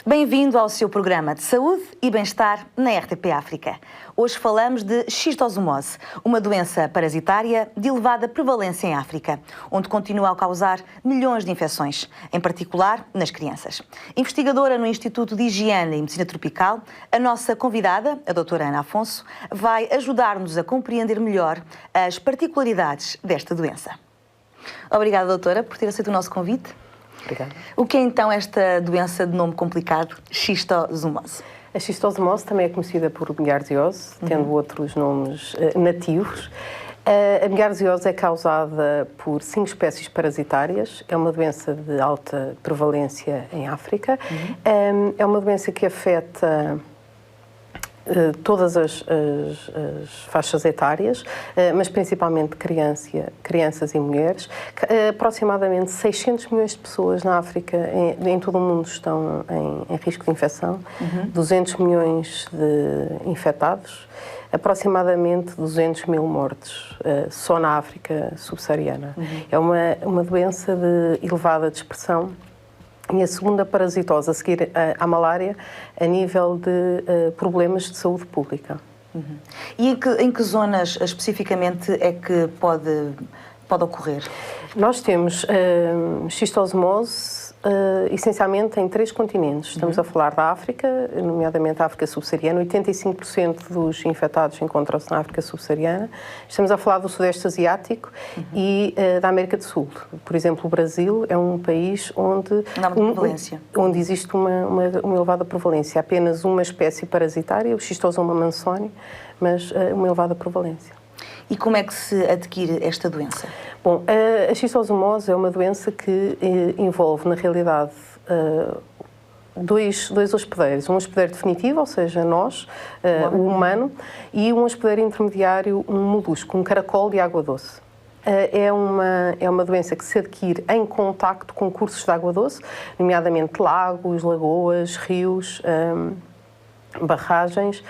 Bem-vindo ao seu programa de saúde e bem-estar na RTP África. Hoje falamos de xistosomose, uma doença parasitária de elevada prevalência em África, onde continua a causar milhões de infecções, em particular nas crianças. Investigadora no Instituto de Higiene e Medicina Tropical, a nossa convidada, a doutora Ana Afonso, vai ajudar-nos a compreender melhor as particularidades desta doença. Obrigada, doutora, por ter aceito o nosso convite. Obrigada. O que é então esta doença de nome complicado, xistosomose? A xistosomose também é conhecida por bilharziose, tendo outros nomes nativos. A bilharziose é causada por 5 espécies parasitárias, é uma doença de alta prevalência em África, é uma doença que afeta todas as faixas etárias, mas principalmente crianças e mulheres. Aproximadamente 600 milhões de pessoas na África, em todo o mundo, estão em risco de infecção, 200 milhões de infectados, aproximadamente 200 mil mortes só na África subsaariana. É uma doença de elevada dispersão. E a segunda parasitose, a seguir à malária, a nível de problemas de saúde pública. E em que zonas especificamente é que pode ocorrer? Nós temos xistosomose essencialmente em 3 continentes. Estamos a falar da África, nomeadamente a África subsaariana. 85% dos infectados encontram-se na África subsaariana. Estamos a falar do Sudeste Asiático e da América do Sul. Por exemplo, o Brasil é um país onde existe uma elevada prevalência. Apenas uma espécie parasitária, o Schistosoma mansoni, mas uma elevada prevalência. E como é que se adquire esta doença? Bom, a xistosomose é uma doença que envolve, na realidade, dois hospedeiros. Um hospedeiro definitivo, ou seja, nós, o humano, e um hospedeiro intermediário, um molusco, um caracol de água doce. É uma doença que se adquire em contacto com cursos de água doce, nomeadamente lagos, lagoas, rios, barragens.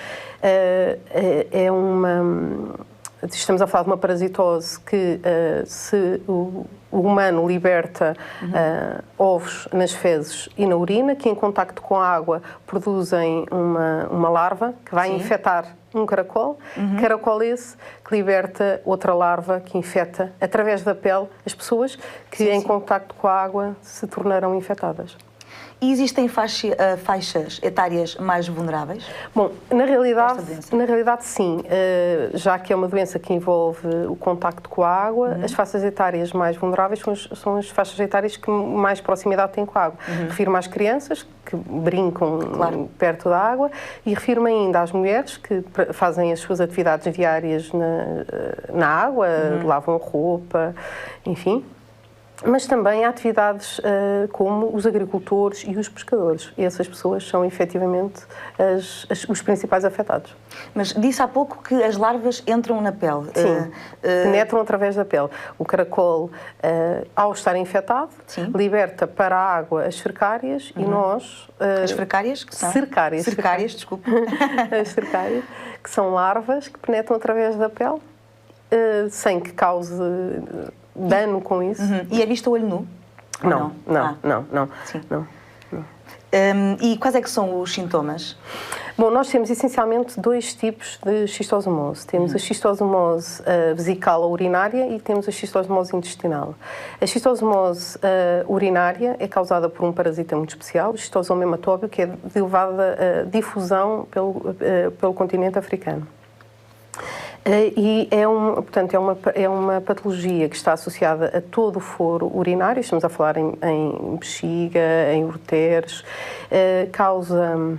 Estamos a falar de uma parasitose que, se o humano liberta ovos nas fezes e na urina, que em contacto com a água produzem uma larva que vai infectar um caracol, caracol esse que liberta outra larva que infecta, através da pele, as pessoas que em contacto com a água se tornarão infectadas. E existem faixas etárias mais vulneráveis? Bom, na realidade sim, já que é uma doença que envolve o contacto com a água, as faixas etárias mais vulneráveis são as faixas etárias que mais proximidade têm com a água. Refiro-me às crianças que brincam perto da água e refiro-me ainda às mulheres que fazem as suas atividades diárias na água, lavam roupa, enfim. Mas também há atividades como os agricultores e os pescadores. E essas pessoas são, efetivamente, os principais afetados. Mas disse há pouco que as larvas entram na pele. Sim, penetram através da pele. O caracol, ao estar infectado, liberta para a água as cercárias e nós... As frecárias? Que são? Cercárias, desculpa. As cercárias, que são larvas que penetram através da pele, sem que cause dano com isso. E é visto a olho nu? Não. Sim. Não. E quais é que são os sintomas? Bom, nós temos essencialmente 2 tipos de xistosomose. Temos a xistosomose vesical ou urinária e temos a xistosomose intestinal. A xistosomose urinária é causada por um parasita muito especial, o xistosoma hematóbio, que é de elevada difusão pelo continente africano. E é uma patologia que está associada a todo o foro urinário, estamos a falar em bexiga, em ureteres, causa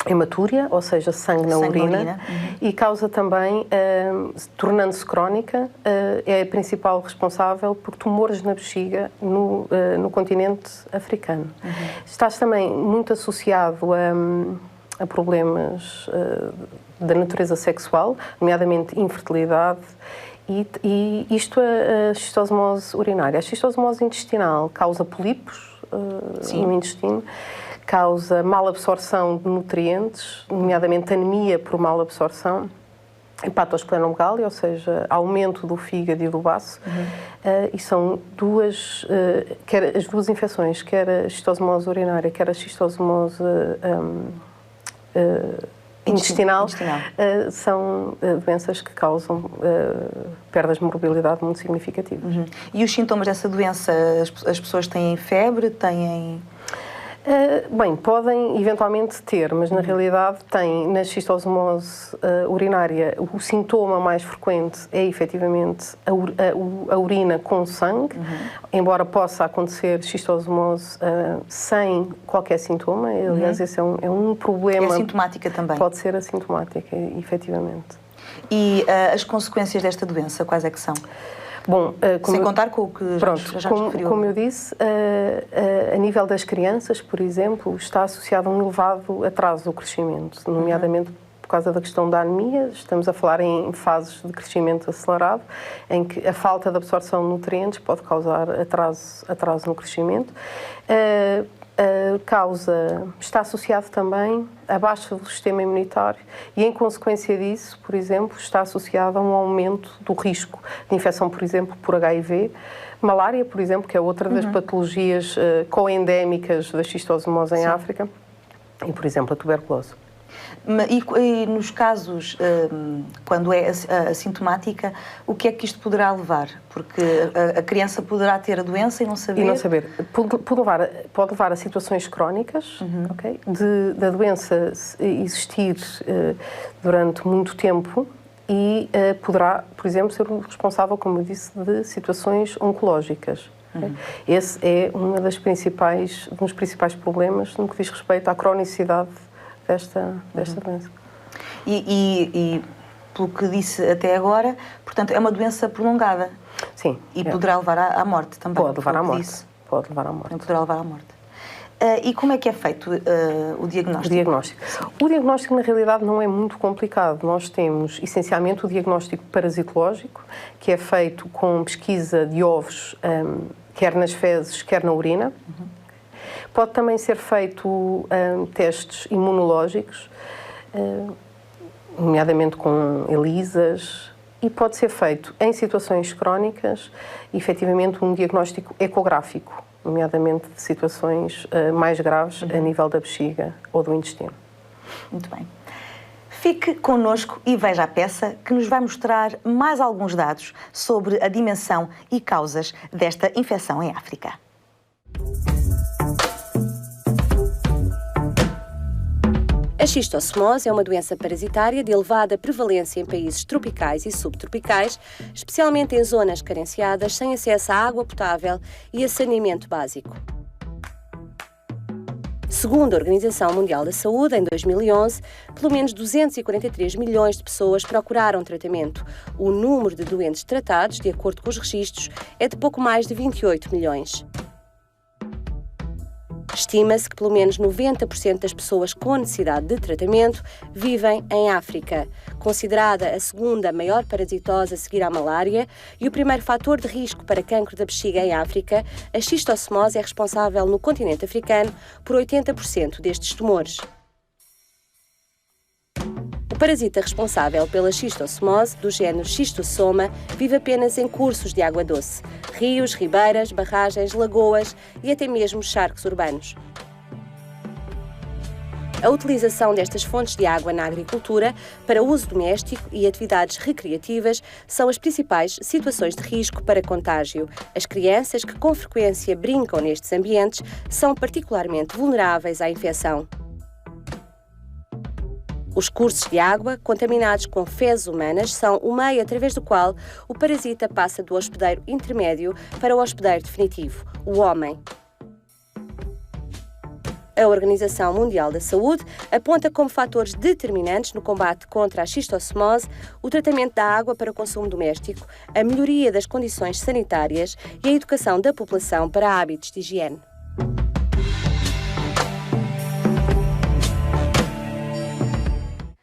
hematúria, ou seja, sangue na urina. E causa também, tornando-se crónica, é a principal responsável por tumores na bexiga no continente africano. Está também muito associado a problemas da natureza sexual, nomeadamente infertilidade, e isto é a xistosomose urinária. A xistosomose intestinal causa pólipos no intestino, causa mal absorção de nutrientes, nomeadamente anemia por mal absorção, hepatosplenomegalia, ou seja, aumento do fígado e do baço, e são quer as duas infecções, quer a xistosomose urinária, quer a xistosomose intestinal, são doenças que causam perdas de morbilidade muito significativas. E os sintomas dessa doença, as pessoas têm febre, têm... Bem, podem eventualmente ter, mas na realidade têm, na xistosomose urinária, o sintoma mais frequente é efetivamente a urina com sangue, embora possa acontecer xistosomose sem qualquer sintoma. Aliás, esse é um problema. É assintomática também? Pode ser assintomática, efetivamente. E as consequências desta doença, quais é que são? Bom, sem contar com o que já referiu. Como eu disse, a nível das crianças, por exemplo, está associado a um elevado atraso do crescimento, nomeadamente por causa da questão da anemia. Estamos a falar em fases de crescimento acelerado, em que a falta de absorção de nutrientes pode causar atraso no crescimento. Está associado também à baixa do sistema imunitário e, em consequência disso, por exemplo, está associado a um aumento do risco de infecção, por exemplo, por HIV, malária, por exemplo, que é outra das patologias coendémicas da xistosomose em África, e, por exemplo, a tuberculose. E nos casos, quando é assintomática, o que é que isto poderá levar? Porque a criança poderá ter a doença e não saber... E não saber. Pode levar a situações crónicas, okay? Da doença existir durante muito tempo e poderá, por exemplo, ser responsável, como eu disse, de situações oncológicas. Okay? Esse é um dos principais problemas no que diz respeito à cronicidade desta doença. E pelo que disse até agora, portanto, é uma doença prolongada. Sim. E poderá levar à morte também. Pode levar à morte. Pode levar à morte. Poderá levar à morte. E como é que é feito o diagnóstico? O diagnóstico, na realidade, não é muito complicado. Nós temos, essencialmente, o diagnóstico parasitológico, que é feito com pesquisa de ovos, quer nas fezes, quer na urina. Pode também ser feito testes imunológicos, nomeadamente com ELISAs, e pode ser feito em situações crónicas, efetivamente um diagnóstico ecográfico, nomeadamente de situações mais graves a nível da bexiga ou do intestino. Muito bem. Fique connosco e veja a peça que nos vai mostrar mais alguns dados sobre a dimensão e causas desta infecção em África. A xistosomose é uma doença parasitária de elevada prevalência em países tropicais e subtropicais, especialmente em zonas carenciadas, sem acesso à água potável e a saneamento básico. Segundo a Organização Mundial da Saúde, em 2011, pelo menos 243 milhões de pessoas procuraram tratamento. O número de doentes tratados, de acordo com os registros, é de pouco mais de 28 milhões. Estima-se que pelo menos 90% das pessoas com necessidade de tratamento vivem em África. Considerada a segunda maior parasitose a seguir à malária e o primeiro fator de risco para cancro da bexiga em África, a xistosomose é responsável no continente africano por 80% destes tumores. O parasita responsável pela xistosomose, do género Schistosoma, vive apenas em cursos de água doce, rios, ribeiras, barragens, lagoas e até mesmo charcos urbanos. A utilização destas fontes de água na agricultura para uso doméstico e atividades recreativas são as principais situações de risco para contágio. As crianças que com frequência brincam nestes ambientes são particularmente vulneráveis à infecção. Os cursos de água, contaminados com fezes humanas, são o meio através do qual o parasita passa do hospedeiro intermédio para o hospedeiro definitivo, o homem. A Organização Mundial da Saúde aponta como fatores determinantes no combate contra a xistosomose o tratamento da água para o consumo doméstico, a melhoria das condições sanitárias e a educação da população para hábitos de higiene.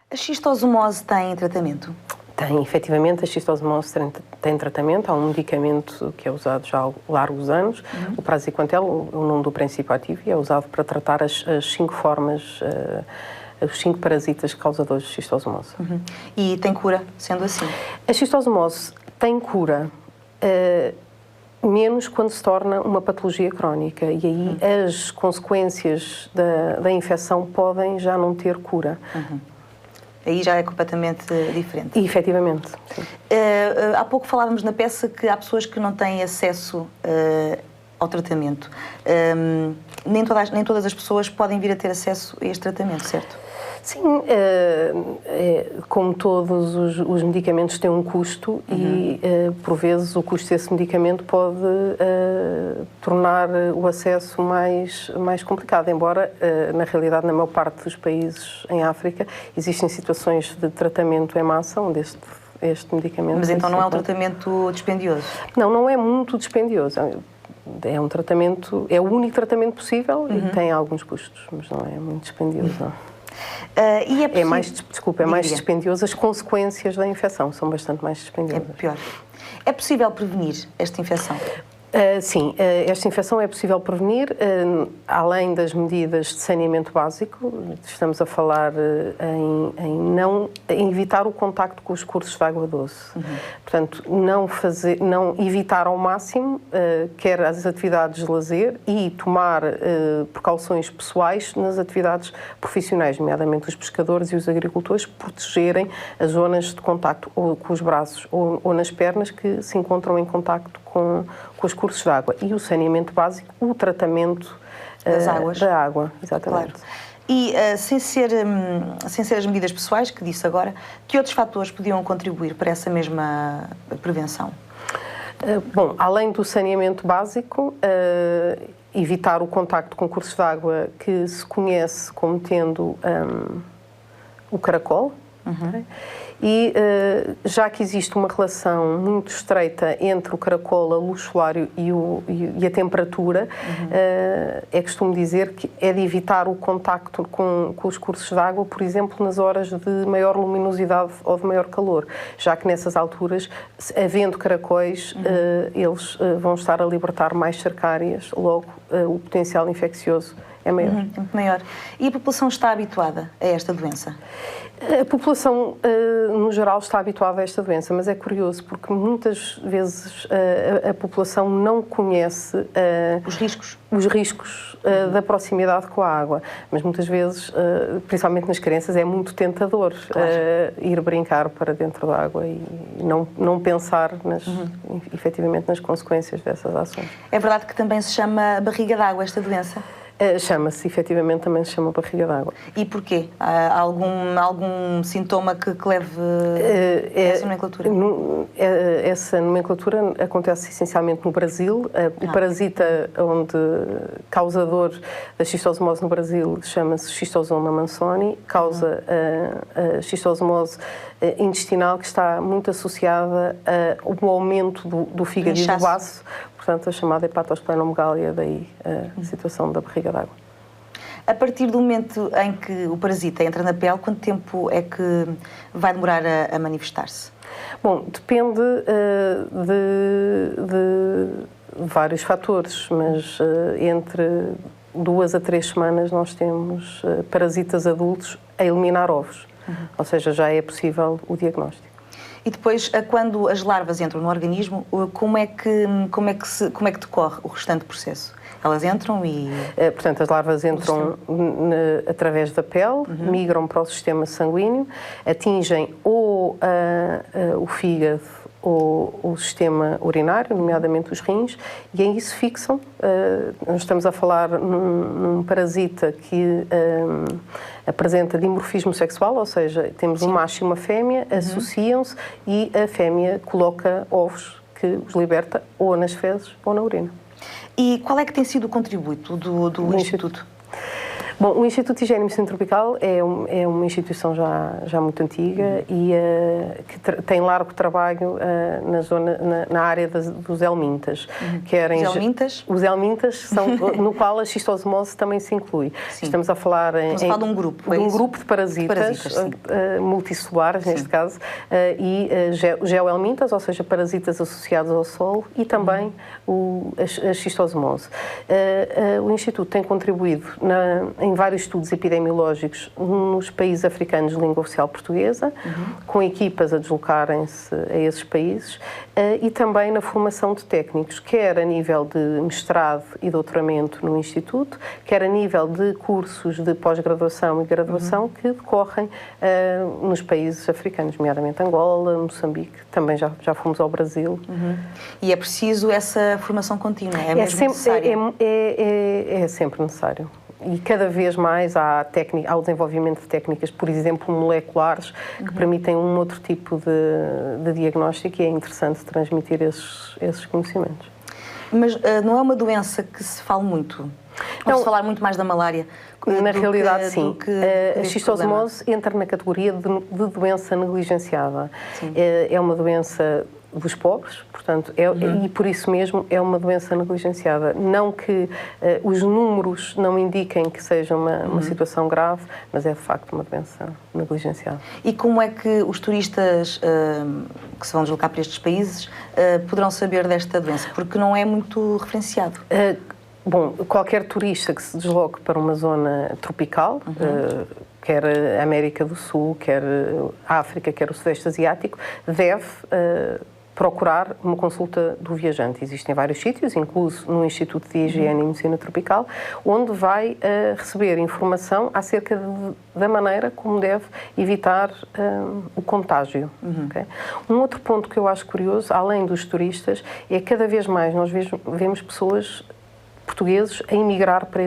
A xistosomose tem tratamento? Tem, efetivamente, a xistosomose tem tratamento. Há um medicamento que é usado já há largos anos, o praziquantel, o nome do princípio ativo, e é usado para tratar as 5 formas os 5 parasitas causadores de xistosomose. E tem cura, sendo assim? A xistosomose tem cura, menos quando se torna uma patologia crónica, e aí as consequências da infecção podem já não ter cura. Aí já é completamente diferente. E, efetivamente, sim. Há pouco falávamos na peça que há pessoas que não têm acesso ao tratamento. Nem todas as pessoas podem vir a ter acesso a este tratamento, certo? Sim, como todos os medicamentos têm um custo e, por vezes, o custo desse medicamento pode tornar o acesso mais complicado, embora, na realidade, na maior parte dos países em África, existem situações de tratamento em massa onde este medicamento... Mas então não é um tratamento dispendioso? Não é muito dispendioso. É um tratamento, é o único tratamento possível e tem alguns custos, mas não é muito dispendioso, não. É mais dispendioso, as consequências da infecção são bastante mais dispendiosas. É pior. É possível prevenir esta infecção? Sim, esta infecção é possível prevenir, além das medidas de saneamento básico. Estamos a falar em evitar o contacto com os cursos de água doce. Portanto, não evitar ao máximo, quer as atividades de lazer, e tomar precauções pessoais nas atividades profissionais, nomeadamente os pescadores e os agricultores, protegerem as zonas de contacto ou com os braços ou nas pernas que se encontram em contacto com os cursos de água, e o saneamento básico, o tratamento da água, exatamente. Claro. E sem ser as medidas pessoais, que disse agora, que outros fatores podiam contribuir para essa mesma prevenção? Bom, além do saneamento básico, evitar o contacto com cursos de água que se conhece como tendo o caracol. E já que existe uma relação muito estreita entre o caracol, a luz solar e a temperatura, é costume dizer que é de evitar o contacto com os cursos de água, por exemplo, nas horas de maior luminosidade ou de maior calor, já que nessas alturas, havendo caracóis, eles vão estar a libertar mais cercárias, logo o potencial infeccioso é maior. Muito maior. E a população está habituada a esta doença? A população, no geral, está habituada a esta doença, mas é curioso porque muitas vezes a população não conhece os riscos da proximidade com a água, mas muitas vezes, principalmente nas crianças, é muito tentador ir brincar para dentro da água e não pensar efetivamente nas consequências dessas ações. É verdade que também se chama barriga d'água esta doença? Chama-se, efetivamente, também se chama barriga d'água. E porquê? Há algum sintoma que leve a essa nomenclatura? Essa nomenclatura acontece essencialmente no Brasil. O parasita causador da xistosomose no Brasil chama-se Schistosoma mannsoni, causa a xistosomose intestinal, que está muito associada ao aumento do fígado e do baço, portanto, a chamada hepatosplenomegalia, daí a situação da barriga d'água. A partir do momento em que o parasita entra na pele, quanto tempo é que vai demorar a manifestar-se? Bom, depende de vários fatores, mas entre 2 a 3 semanas nós temos parasitas adultos a eliminar ovos, ou seja, já é possível o diagnóstico. E depois, quando as larvas entram no organismo, como é que decorre o restante processo? Elas entram e... Portanto, as larvas entram através da pele, migram para o sistema sanguíneo, atingem ou o fígado ou o sistema urinário, nomeadamente os rins, e aí se fixam. Nós estamos a falar num parasita que apresenta dimorfismo sexual, ou seja, temos um macho e uma fêmea, associam-se e a fêmea coloca ovos que os liberta ou nas fezes ou na urina. E qual é que tem sido o contributo do Instituto? Bom, o Instituto de Higiene e Medicina Tropical é uma instituição já muito antiga e que tem largo trabalho na área dos helmintas. Os helmintas? Os helmintas são no qual a xistosomose também se inclui. Sim. Estamos a falar de um grupo, de um grupo de parasitas multicelulares, neste caso, e geohelmintas, ou seja, parasitas associados ao solo, e também a xistosomose. O Instituto tem contribuído em vários estudos epidemiológicos nos países africanos de língua oficial portuguesa, com equipas a deslocarem-se a esses países, e também na formação de técnicos, quer a nível de mestrado e doutoramento no Instituto, quer a nível de cursos de pós-graduação e graduação que decorrem nos países africanos, nomeadamente Angola, Moçambique, também já fomos ao Brasil. E é preciso essa formação contínua, é mesmo necessária? É sempre necessário. E cada vez mais há o desenvolvimento de técnicas, por exemplo, moleculares, que permitem um outro tipo de diagnóstico, e é interessante transmitir esses conhecimentos. Mas não é uma doença que se fala muito? Vamos falar muito mais da malária? Na realidade, sim. A xistosomose entra na categoria de doença negligenciada. É uma doença dos pobres, portanto, e por isso mesmo é uma doença negligenciada. Não que os números não indiquem que seja uma situação grave, mas é de facto uma doença negligenciada. E como é que os turistas que se vão deslocar para estes países poderão saber desta doença? Porque não é muito referenciado. Bom, qualquer turista que se desloque para uma zona tropical, quer a América do Sul, quer a África, quer o Sudeste Asiático, deve procurar uma consulta do viajante. Existem vários sítios, incluso no Instituto de Higiene e Medicina Tropical, onde vai receber informação acerca da maneira como deve evitar o contágio. Okay? Um outro ponto que eu acho curioso, além dos turistas, é que cada vez mais nós vemos pessoas portugueses a emigrar para